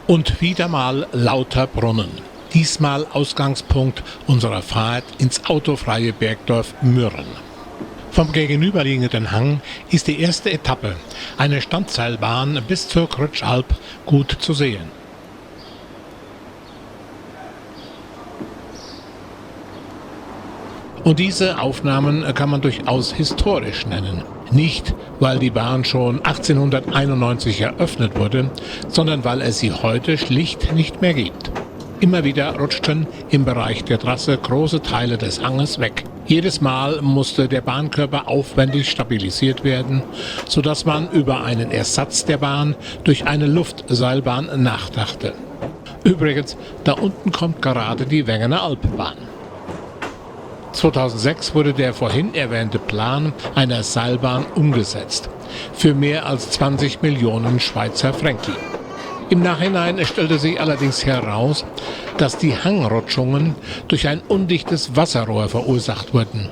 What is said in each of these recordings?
Und wieder mal lauter Brunnen. Diesmal Ausgangspunkt unserer Fahrt ins autofreie Bergdorf Mürren. Vom gegenüberliegenden Hang ist die erste Etappe, eine Standseilbahn bis zur Grötschalp, gut zu sehen. Und diese Aufnahmen kann man durchaus historisch nennen. Nicht, weil die Bahn schon 1891 eröffnet wurde, sondern weil es sie heute schlicht nicht mehr gibt. Immer wieder rutschten im Bereich der Trasse große Teile des Hanges weg. Jedes Mal musste der Bahnkörper aufwendig stabilisiert werden, sodass man über einen Ersatz der Bahn durch eine Luftseilbahn nachdachte. Übrigens, da unten kommt gerade die Wengener Albbahn. 2006 wurde der vorhin erwähnte Plan einer Seilbahn umgesetzt. Für mehr als 20 Millionen Schweizer Franken. Im Nachhinein stellte sich allerdings heraus, dass die Hangrutschungen durch ein undichtes Wasserrohr verursacht wurden.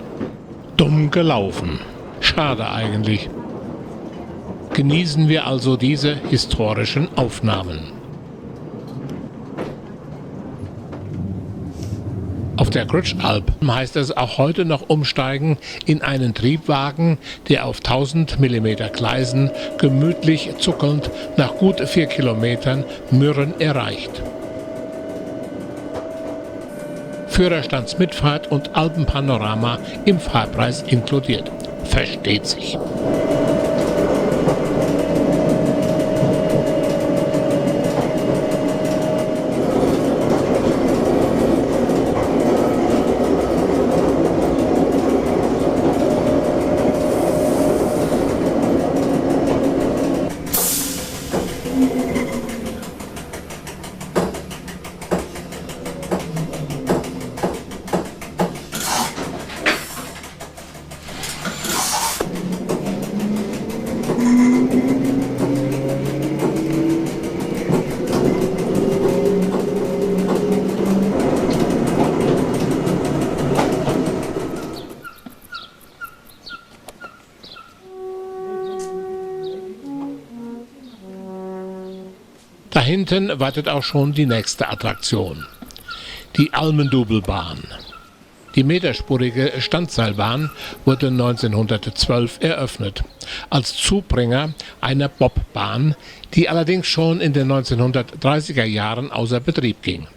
Dumm gelaufen. Schade eigentlich. Genießen wir also diese historischen Aufnahmen. Auf der Grötschalp heißt es auch heute noch umsteigen in einen Triebwagen, der auf 1000 mm Gleisen gemütlich zuckelnd nach gut 4 Kilometern Mürren erreicht. Führerstandsmitfahrt und Alpenpanorama im Fahrpreis inkludiert. Versteht sich. Da hinten wartet auch schon die nächste Attraktion. Die Almendubelbahn. Die meterspurige Standseilbahn wurde 1912 eröffnet, als Zubringer einer Bobbahn, die allerdings schon in den 1930er Jahren außer Betrieb ging.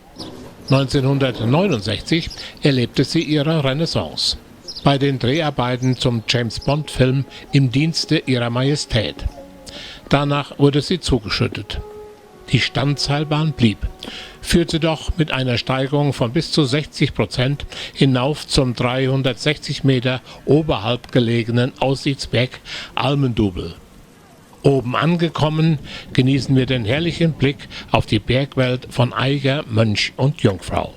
1969 erlebte sie ihre Renaissance. Bei den Dreharbeiten zum James-Bond-Film Im Dienste ihrer Majestät. Danach wurde sie zugeschüttet. Die Standseilbahn blieb, führte doch mit einer Steigung von bis zu 60% hinauf zum 360 Meter oberhalb gelegenen Aussichtsberg Almendubel. Oben angekommen, genießen wir den herrlichen Blick auf die Bergwelt von Eiger, Mönch und Jungfrau.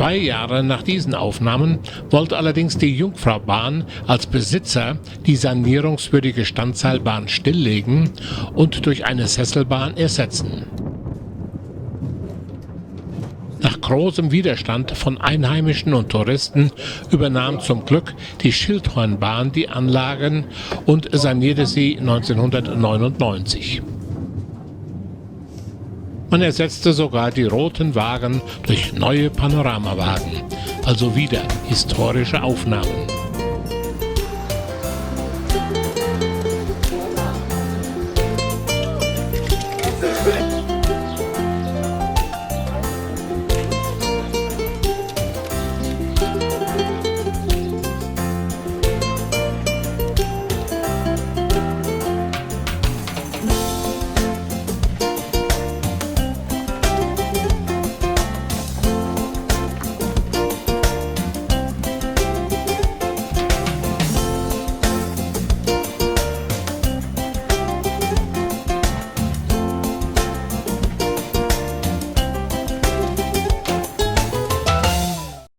Zwei Jahre nach diesen Aufnahmen wollte allerdings die Jungfraubahn als Besitzer die sanierungswürdige Standseilbahn stilllegen und durch eine Sesselbahn ersetzen. Nach großem Widerstand von Einheimischen und Touristen übernahm zum Glück die Schildhornbahn die Anlagen und sanierte sie 1999. Man ersetzte sogar die roten Wagen durch neue Panoramawagen, also wieder historische Aufnahmen.